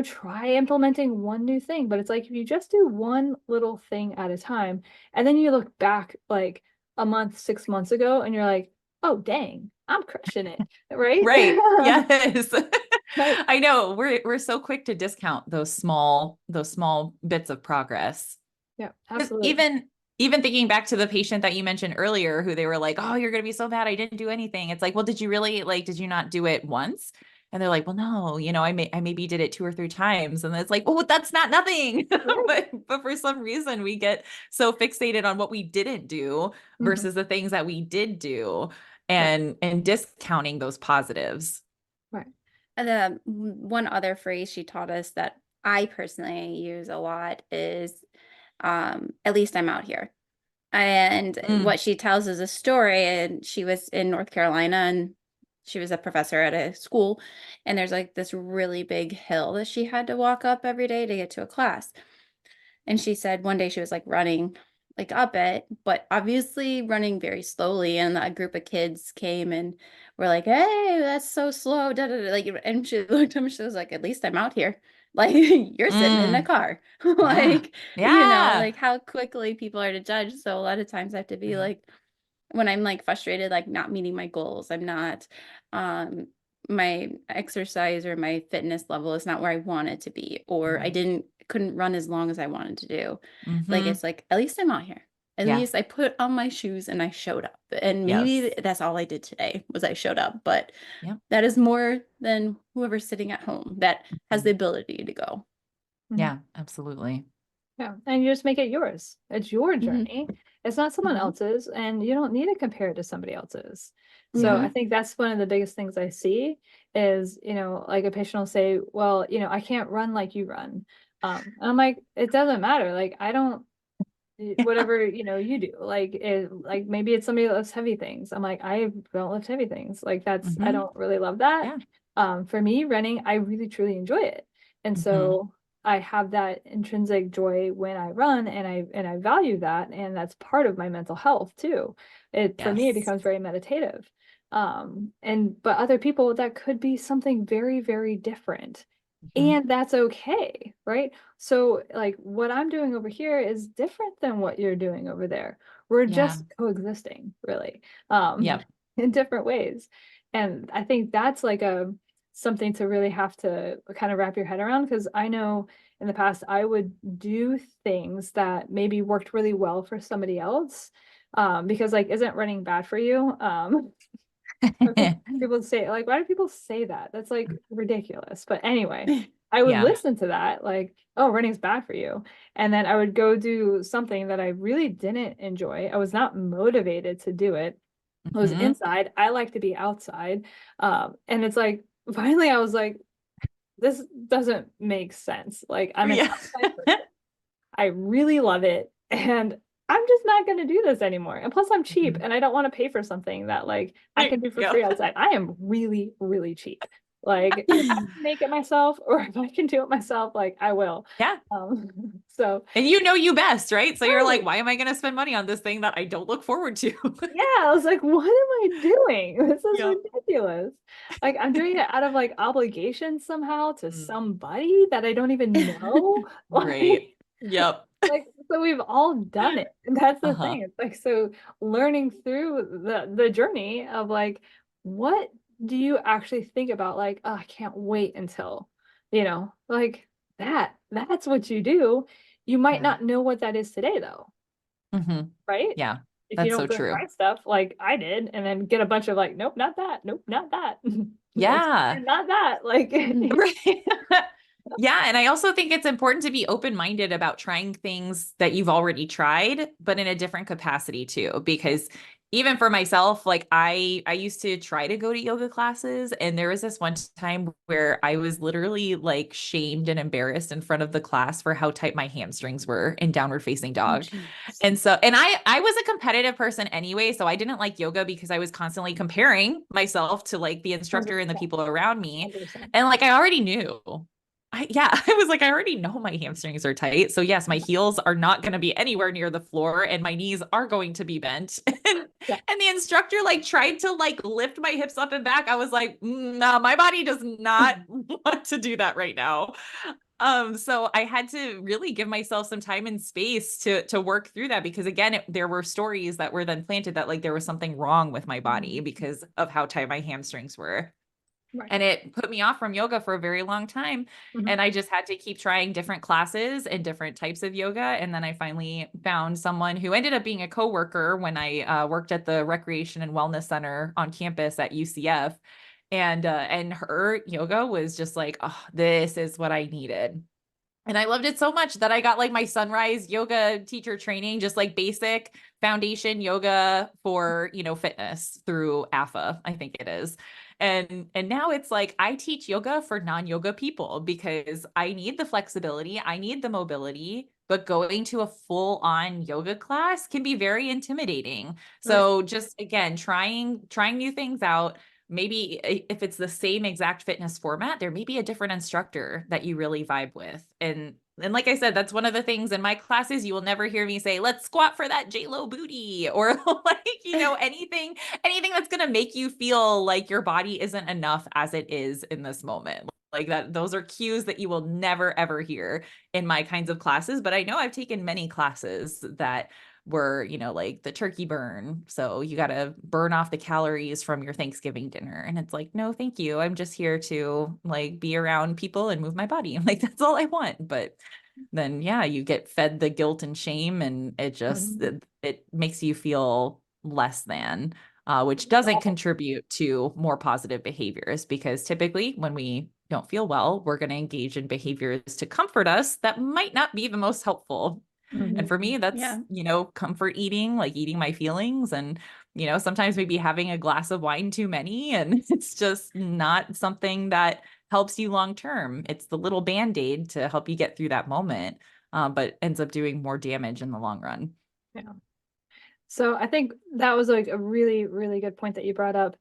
[SPEAKER 2] try implementing one new thing. But it's like if you just do one little thing at a time, and then you look back like a month, 6 months ago, and you're like, oh dang, I'm crushing it, right?
[SPEAKER 3] Right. Yes.
[SPEAKER 2] Right.
[SPEAKER 3] I know. We're so quick to discount those small bits of progress.
[SPEAKER 2] Yeah,
[SPEAKER 3] 'Cause
[SPEAKER 2] absolutely.
[SPEAKER 3] even thinking back to the patient that you mentioned earlier, who they were like, "Oh, you're gonna be so mad I didn't do anything." It's like, well, did you really like? Did you not do it once? And they're like, "Well, no, I maybe did it 2 or 3 times." And it's like, "Oh, that's not nothing."
[SPEAKER 2] Right.
[SPEAKER 3] But for some reason, we get so fixated on what we didn't do
[SPEAKER 2] Mhm.
[SPEAKER 3] versus the things that we did do,
[SPEAKER 2] Right.
[SPEAKER 3] and discounting those positives.
[SPEAKER 2] Right.
[SPEAKER 1] And the one other phrase she taught us that I personally use a lot is, at least I'm out here. And
[SPEAKER 3] Mm,
[SPEAKER 1] what she tells is a story, and she was in North Carolina and she was a professor at a school. And there's like this really big hill that she had to walk up every day to get to a class. And she said one day she was like running like up it, but obviously running very slowly. And a group of kids came and were like, "Hey, that's so slow." Da, da, da. Like, and she looked at him, she was like, "At least I'm out here. Like, you're sitting in a
[SPEAKER 3] mm,
[SPEAKER 1] car."
[SPEAKER 3] yeah.
[SPEAKER 1] Like,
[SPEAKER 3] Yeah.
[SPEAKER 1] like how quickly people are to judge. So a lot of times I have to be
[SPEAKER 3] Right.
[SPEAKER 1] like, when I'm like frustrated, like not meeting my goals, I'm not, um, my exercise or my fitness level is not where I want it to be, or I
[SPEAKER 3] Right.
[SPEAKER 1] couldn't run as long as I wanted to do. Like,
[SPEAKER 3] Mm-hmm.
[SPEAKER 1] it's like, at least I'm out here. At
[SPEAKER 3] Yeah.
[SPEAKER 1] least I put on my shoes and I showed up. And maybe
[SPEAKER 3] Yes.
[SPEAKER 1] that's all I did today was I showed up, but
[SPEAKER 3] Yep.
[SPEAKER 1] that is more than whoever's sitting at home that has
[SPEAKER 3] Mhm.
[SPEAKER 1] the ability to go.
[SPEAKER 2] Mhm.
[SPEAKER 3] Yeah, absolutely.
[SPEAKER 2] Yeah, and you just make it yours. It's your
[SPEAKER 1] Hmm.
[SPEAKER 2] journey. It's not someone
[SPEAKER 3] Mhm.
[SPEAKER 2] else's, and you don't need to compare it to somebody else's. So I
[SPEAKER 3] Yeah.
[SPEAKER 2] think that's one of the biggest things I see is, like a patient will say, well, I can't run like you run. And I'm like, it doesn't matter. Like I don't whatever, you do. Like maybe it's somebody that lifts heavy things. I'm like, I don't lift heavy things. Like I
[SPEAKER 3] Hmm.
[SPEAKER 2] don't really love that.
[SPEAKER 3] Yeah.
[SPEAKER 2] For me, running, I really truly enjoy it. And
[SPEAKER 3] Hmm.
[SPEAKER 2] so I have that intrinsic joy when I run and I value that. And that's part of my mental health too. For me, it
[SPEAKER 3] Yes.
[SPEAKER 2] becomes very meditative. But other people, that could be something very, very different.
[SPEAKER 3] Hmm.
[SPEAKER 2] And that's okay, right? So, like, what I'm doing over here is different than what you're doing over there. We're
[SPEAKER 3] Yeah.
[SPEAKER 2] just coexisting, really,
[SPEAKER 3] Yep.
[SPEAKER 2] in different ways. And I think that's like a something to really have to kind of wrap your head around because I know in the past I would do things that maybe worked really well for somebody else. Because like, isn't running bad for you? Or people say, like, why do people say that? That's like ridiculous. But anyway, I would
[SPEAKER 3] Yeah.
[SPEAKER 2] listen to that, like, oh, running's bad for you. And then I would go do something that I really didn't enjoy. I was not motivated to do it. I was
[SPEAKER 3] Hmm.
[SPEAKER 2] inside. I like to be outside. And it's like, finally, I was like, this doesn't make sense. Like, I'm an
[SPEAKER 3] Yeah.
[SPEAKER 2] outside person. I really love it. And I'm just not going to do this anymore. And plus, I'm cheap
[SPEAKER 3] Mhm.
[SPEAKER 2] and I don't want to pay for something that like I
[SPEAKER 3] There
[SPEAKER 2] can do
[SPEAKER 3] you
[SPEAKER 2] for
[SPEAKER 3] go.
[SPEAKER 2] free outside. I am really, really cheap. Like if I can make it myself or if I can do it myself, like I will.
[SPEAKER 3] Yeah.
[SPEAKER 2] Um, so
[SPEAKER 3] And you know you best, right? So you're like,
[SPEAKER 2] right.
[SPEAKER 3] why am I going to spend money on this thing that I don't look forward to?
[SPEAKER 2] Yeah, I was like, what am I doing? This is
[SPEAKER 3] Yep.
[SPEAKER 2] ridiculous. Like I'm doing it out of like obligation somehow to
[SPEAKER 3] Mm.
[SPEAKER 2] somebody that I don't even know.
[SPEAKER 3] Right.
[SPEAKER 2] Like
[SPEAKER 3] Yep.
[SPEAKER 2] like So we've all done it. And that's the
[SPEAKER 3] Uh-huh.
[SPEAKER 2] thing. It's like, so learning through the journey of like, what do you actually think about? Like, oh, I can't wait until, like that's what you do. You might
[SPEAKER 3] Yeah.
[SPEAKER 2] not know what that is today though,
[SPEAKER 3] hmm
[SPEAKER 2] right?
[SPEAKER 3] Yeah.
[SPEAKER 2] If you
[SPEAKER 3] That's
[SPEAKER 2] don't
[SPEAKER 3] so
[SPEAKER 2] go
[SPEAKER 3] true.
[SPEAKER 2] try stuff like I did and then get a bunch of like, nope, not that, nope, not that. Next
[SPEAKER 3] Yeah.
[SPEAKER 2] time, not that. Like
[SPEAKER 3] Right. Yeah. And I also think it's important to be open-minded about trying things that you've already tried, but in a different capacity too. Because even for myself, like I used to try to go to yoga classes, and there was this one time where I was literally like shamed and embarrassed in front of the class for how tight my hamstrings were in downward facing
[SPEAKER 1] Oh,
[SPEAKER 3] dog.
[SPEAKER 1] geez.
[SPEAKER 3] And I was a competitive person anyway, so I didn't like yoga because I was constantly comparing myself to like the instructor and the
[SPEAKER 2] 100%,
[SPEAKER 3] people around me.
[SPEAKER 2] 100%.
[SPEAKER 3] And like I already knew. I was like, I already know my hamstrings are tight. So yes, my heels are not going to be anywhere near the floor and my knees are going to be bent.
[SPEAKER 2] Yeah.
[SPEAKER 3] And the instructor like tried to like lift my hips up and back. I was like, no, my body does not want to do that right now. So I had to really give myself some time and space to work through that, because again, there were stories that were then planted that like there was something wrong with my body because of how tight my hamstrings were.
[SPEAKER 2] Right.
[SPEAKER 3] And it put me off from yoga for a very long time.
[SPEAKER 2] Mhm.
[SPEAKER 3] And I just had to keep trying different classes and different types of yoga. And then I finally found someone who ended up being a coworker when I worked at the Recreation and Wellness Center on campus at UCF. And her yoga was just like, oh, this is what I needed. And I loved it so much that I got like my sunrise yoga teacher training, just like basic foundation yoga for, fitness through AFA, I think it is. And now it's like I teach yoga for non-yoga people because I need the flexibility, I need the mobility, but going to a full-on yoga class can be very intimidating.
[SPEAKER 2] Right.
[SPEAKER 3] So just again, trying new things out. Maybe if it's the same exact fitness format, there may be a different instructor that you really vibe with. And like I said, that's one of the things in my classes, you will never hear me say, let's squat for that J-Lo booty, or like, anything that's going to make you feel like your body isn't enough as it is in this moment. Like that, those are cues that you will never, ever hear in my kinds of classes. But I know I've taken many classes that were, like the turkey burn. So you got to burn off the calories from your Thanksgiving dinner. And it's like, no, thank you. I'm just here to like be around people and move my body. Like that's all I want. But then, yeah, you get fed the guilt and shame, and it just,
[SPEAKER 2] Mhm.
[SPEAKER 3] it makes you feel less than, which doesn't contribute to more positive behaviors, because typically when we don't feel well, we're going to engage in behaviors to comfort us that might not be the most helpful. And
[SPEAKER 2] Mhm.
[SPEAKER 3] for me, that's,
[SPEAKER 1] Yeah.
[SPEAKER 3] comfort eating, like eating my feelings, and, sometimes maybe having a glass of wine too many. And it's just not something that helps you long term. It's the little band-aid to help you get through that moment, but ends up doing more damage in the long run.
[SPEAKER 2] Yeah. So I think that was like a really, really good point that you brought up.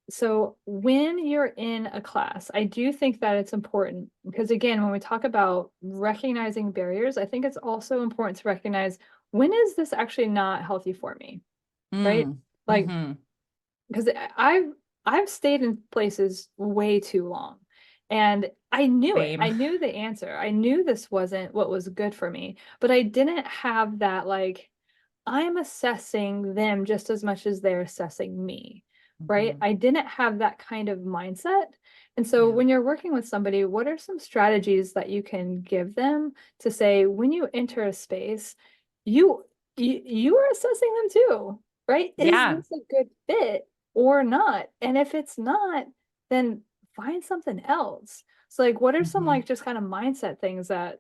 [SPEAKER 2] So when you're in a class, I do think that it's important because again, when we talk about recognizing barriers, I think it's also important to recognize when is this actually not healthy for me, right?
[SPEAKER 3] Mm,
[SPEAKER 2] Like
[SPEAKER 3] mhm.
[SPEAKER 2] because I've stayed in places way too long. And I knew it.
[SPEAKER 3] Same.
[SPEAKER 2] I knew the answer. I knew this wasn't what was good for me, but I didn't have that like I'm assessing them just as much as they're assessing me, right?
[SPEAKER 3] Mhm.
[SPEAKER 2] I didn't have that kind of mindset. And so
[SPEAKER 3] Yeah.
[SPEAKER 2] when you're working with somebody, what are some strategies that you can give them to say when you enter a space, you are assessing them too, right? Is
[SPEAKER 3] Yeah.
[SPEAKER 2] this a good fit or not? And if it's not, then find something else. So like what are some
[SPEAKER 3] Mhm.
[SPEAKER 2] like just kind of mindset things that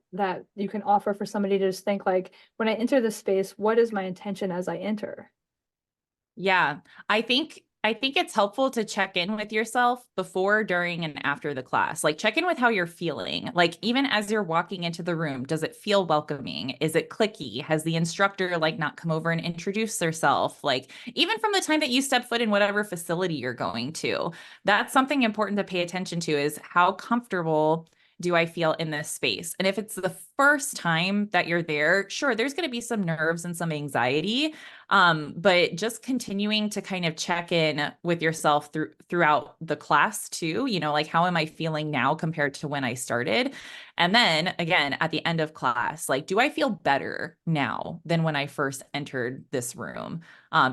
[SPEAKER 2] you can offer for somebody to just think like when I enter this space, what is my intention as I enter?
[SPEAKER 3] Yeah, I think it's helpful to check in with yourself before, during, and after the class. Like check in with how you're feeling. Like even as you're walking into the room, does it feel welcoming? Is it clicky? Has the instructor like not come over and introduced herself? Like even from the time that you step foot in whatever facility you're going to, that's something important to pay attention to, is how comfortable do I feel in this space? And if it's the first time that you're there, sure, there's going to be some nerves and some anxiety. But just continuing to kind of check in with yourself throughout the class too, like how am I feeling now compared to when I started? And then again, at the end of class, like, do I feel better now than when I first entered this room?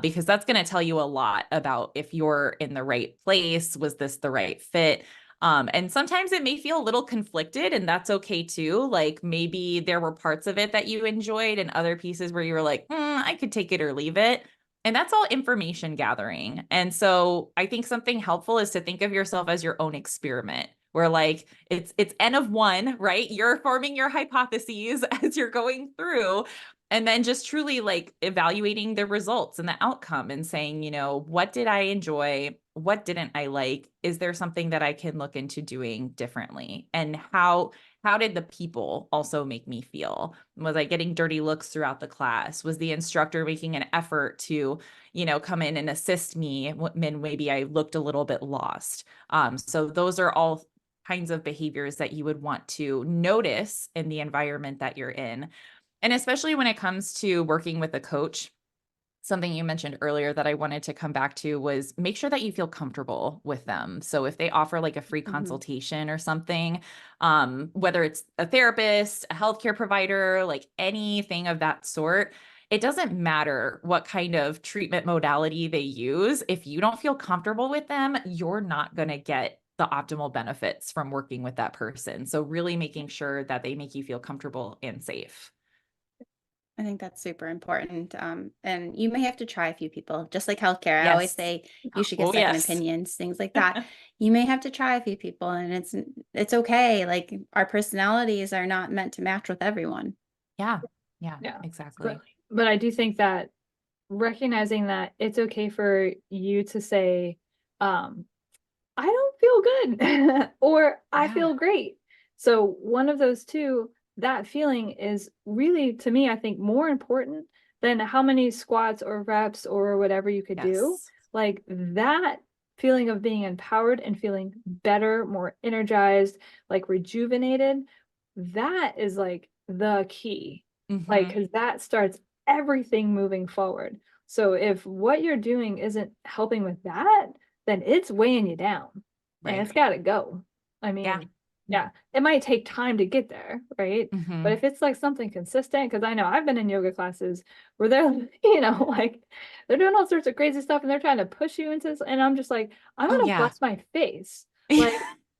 [SPEAKER 3] Because that's going to tell you a lot about if you're in the right place. Was this the right fit? And sometimes it may feel a little conflicted, and that's okay too. Like maybe there were parts of it that you enjoyed and other pieces where you were like, I could take it or leave it. And that's all information gathering. And so I think something helpful is to think of yourself as your own experiment, where like it's N of one, right? You're forming your hypotheses as you're going through. And then just truly like evaluating the results and the outcome and saying, what did I enjoy? What didn't I like? Is there something that I can look into doing differently? And how did the people also make me feel? Was I getting dirty looks throughout the class? Was the instructor making an effort to, come in and assist me when maybe I looked a little bit lost? So those are all kinds of behaviors that you would want to notice in the environment that you're in. And especially when it comes to working with a coach, something you mentioned earlier that I wanted to come back to was make sure that you feel comfortable with them. So if they offer like a free consultation or something, whether it's a therapist, a healthcare provider, like anything of that sort, it doesn't matter what kind of treatment modality they use. If you don't feel comfortable with them, you're not going to get the optimal benefits from working with that person. So really making sure that they make you feel comfortable and safe.
[SPEAKER 1] I think that's super important. And you may have to try a few people, just like healthcare. I always
[SPEAKER 3] Yes.
[SPEAKER 1] say you should get
[SPEAKER 3] Oh,
[SPEAKER 1] second
[SPEAKER 3] yes.
[SPEAKER 1] opinions, things like that. You may have to try a few people, and it's okay. Like our personalities are not meant to match with everyone.
[SPEAKER 3] Yeah,
[SPEAKER 2] Yeah.
[SPEAKER 3] exactly.
[SPEAKER 2] But I do think that recognizing that it's okay for you to say, I don't feel good or I
[SPEAKER 3] Yeah.
[SPEAKER 2] feel great. So one of those two, that feeling is really, to me, I think more important than how many squats or reps or whatever you could do.
[SPEAKER 3] Yes.
[SPEAKER 2] Like that feeling of being empowered and feeling better, more energized, like rejuvenated, that is like the key. Like, because that starts everything moving forward. So if what you're doing isn't helping with that, then it's weighing you down and it's got to go. I mean, yeah, it might take time to get there, right? But if it's like something consistent, because I know I've been in yoga classes where they're, like they're doing all sorts of crazy stuff and they're trying to push you into this, and I'm just like, I'm gonna bless my face. Like,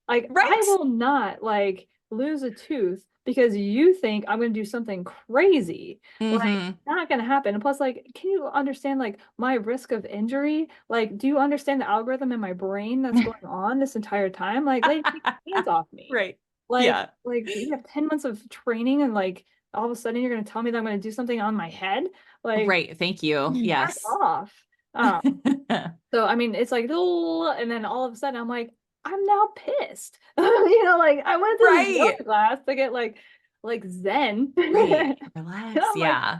[SPEAKER 2] I will not like lose a tooth because you think I'm going to do something crazy. Like, not going to happen. And plus, like, can you understand like my risk of injury? Like, do you understand the algorithm in my brain that's going on this entire time? Like, lady, take your hands off me.
[SPEAKER 3] Right.
[SPEAKER 2] Like, you have 10 months of training and like all of a sudden you're going to tell me that I'm going to do something on my head. Like,
[SPEAKER 3] right. Thank you. Yes.
[SPEAKER 2] off. So I mean, it's like, oh, and then all of a sudden I'm like, I'm now pissed. Like I went to this yoga class to get like zen.
[SPEAKER 3] Right. Relax. Yeah.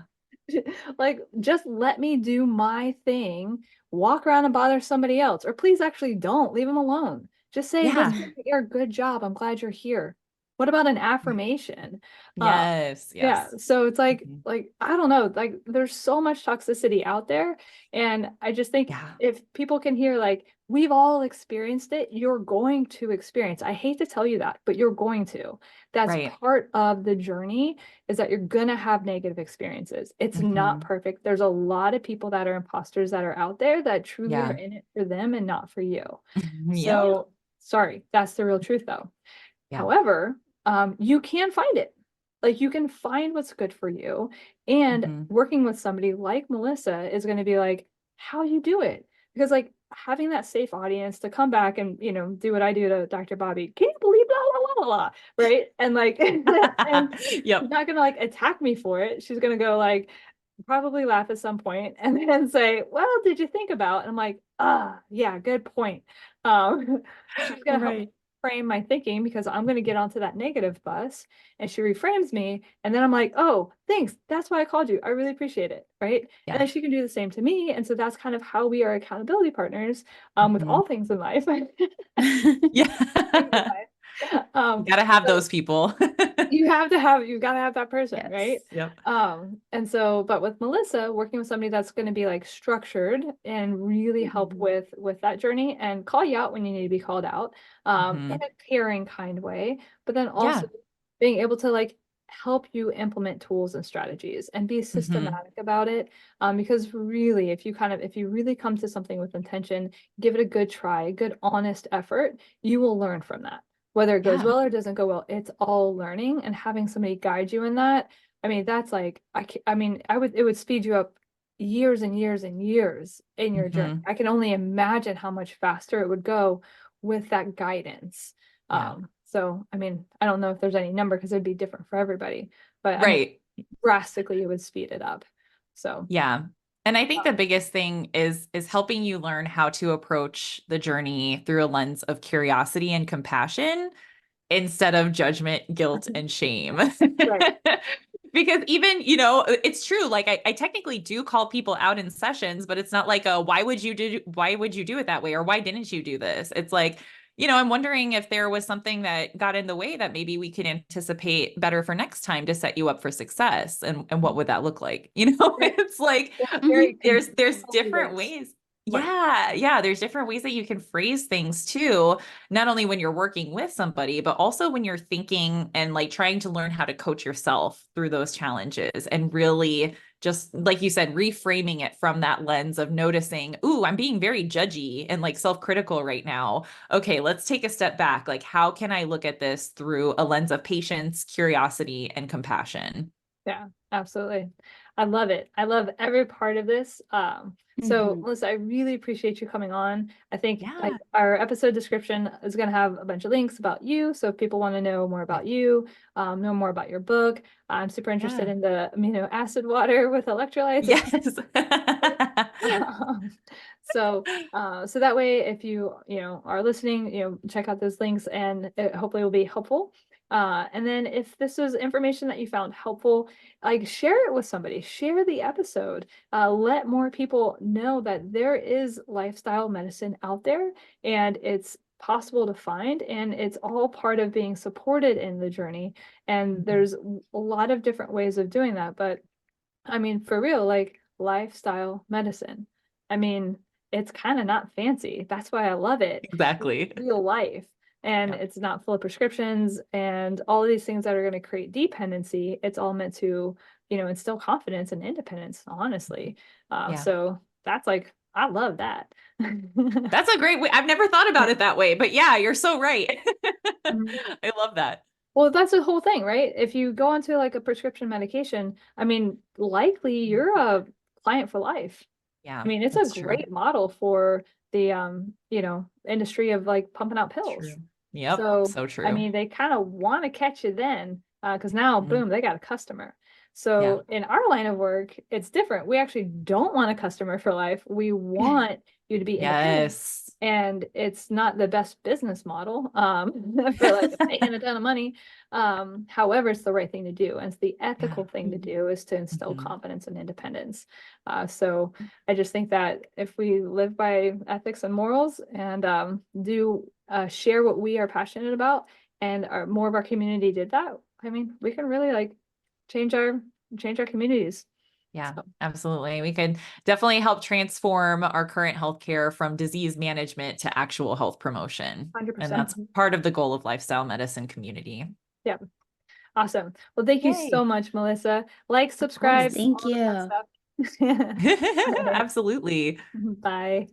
[SPEAKER 2] Like, just let me do my thing, walk around and bother somebody else, or please actually don't leave them alone. Just say, this you're good job. I'm glad you're here. What about an affirmation?
[SPEAKER 3] Yes.
[SPEAKER 2] Yeah. So it's like I don't know, like there's so much toxicity out there. And I just think if people can hear, like, we've all experienced it, you're going to experience. I hate to tell you that, but you're going to. That's part of the journey, is that you're gonna have negative experiences. It's not perfect. There's a lot of people that are imposters that are out there that truly are in it for them and not for you. So sorry, that's the real truth though. However, you can find it. Like, you can find what's good for you, and working with somebody like Melyssa is going to be like, how you do it. Because like having that safe audience to come back and, do what I do to Dr. Bobbie, can you believe blah, blah, blah, blah, right? And like, and she's not going to like attack me for it. She's going to go like, probably laugh at some point and then say, well, did you think about? And I'm like, yeah, good point. She's going to help frame my thinking, because I'm going to get onto that negative bus, and she reframes me, and then I'm like, oh, thanks, that's why I called you, I really appreciate it, right? And then she can do the same to me. And so that's kind of how we are accountability partners with all things in life.
[SPEAKER 3] You gotta have those people.
[SPEAKER 2] you gotta have that person, right?
[SPEAKER 3] Yep.
[SPEAKER 2] And so, but with Melyssa, working with somebody that's going to be like structured and really help with that journey and call you out when you need to be called out, in a caring kind way, but then also being able to like help you implement tools and strategies and be systematic about it. Because really, if you really come to something with intention, give it a good try, a good honest effort, you will learn from that. Whether it goes well or doesn't go well, it's all learning, and having somebody guide you in that. I mean, that's like, it would speed you up years and years and years in your journey. I can only imagine how much faster it would go with that guidance. So, I mean, I don't know if there's any number because it'd be different for everybody, but I mean, drastically it would speed it up. So,
[SPEAKER 3] yeah. And I think the biggest thing is helping you learn how to approach the journey through a lens of curiosity and compassion instead of judgment, guilt, and shame.
[SPEAKER 2] Right.
[SPEAKER 3] Because even, you know, it's true. Like I technically do call people out in sessions, but it's not like why would you do it that way? Or why didn't you do this? It's like, you know, I'm wondering if there was something that got in the way that maybe we can anticipate better for next time to set you up for success. And what would that look like? You know, it's like, there's different ways. Yeah. There's different ways that you can phrase things too, not only when you're working with somebody, but also when you're thinking and like trying to learn how to coach yourself through those challenges, and really just like you said, reframing it from that lens of noticing, ooh, I'm being very judgy and like self-critical right now. Okay, let's take a step back. Like, how can I look at this through a lens of patience, curiosity, and compassion?
[SPEAKER 2] Yeah, absolutely. I love it. I love every part of this. So Melyssa, I really appreciate you coming on. I think like our episode description is going to have a bunch of links about you. So if people want to know more about you, know more about your book, I'm super interested in the amino acid water with electrolytes.
[SPEAKER 3] Yes.
[SPEAKER 2] So that way, if you are listening, check out those links, and it hopefully will be helpful. And then if this was information that you found helpful, like share it with somebody, share the episode, let more people know that there is lifestyle medicine out there, and it's possible to find, and it's all part of being supported in the journey. And there's a lot of different ways of doing that. But I mean, for real, like lifestyle medicine, I mean, it's kind of not fancy. That's why I love it.
[SPEAKER 3] Exactly.
[SPEAKER 2] It's real life. And it's not full of prescriptions and all of these things that are going to create dependency. It's all meant to, instill confidence and independence, honestly. So that's like, I love that.
[SPEAKER 3] That's a great way. I've never thought about it that way, but yeah, you're so right. I love that.
[SPEAKER 2] Well, that's the whole thing, right? If you go onto like a prescription medication, I mean, likely you're a client for life.
[SPEAKER 3] Yeah.
[SPEAKER 2] I mean, it's a great model for the industry of like pumping out pills.
[SPEAKER 3] True. Yep. So true.
[SPEAKER 2] I mean, they kind of want to catch you then, because now, boom, they got a customer. So in our line of work, it's different. We actually don't want a customer for life. We want you to be independent. And it's not the best business model for like making a ton of money. However, it's the right thing to do. And it's the ethical thing to do, is to instill confidence and independence. So I just think that if we live by ethics and morals and share what we are passionate about, and more of our community did that, I mean, we can really like change our communities.
[SPEAKER 3] Yeah, absolutely. We could definitely help transform our current healthcare from disease management to actual health promotion.
[SPEAKER 2] 100%.
[SPEAKER 3] And that's part of the goal of lifestyle medicine community.
[SPEAKER 2] Yeah. Awesome. Well, thank you so much, Melyssa. Like, subscribe.
[SPEAKER 1] Thank you.
[SPEAKER 2] All that stuff.
[SPEAKER 3] Absolutely.
[SPEAKER 2] Bye.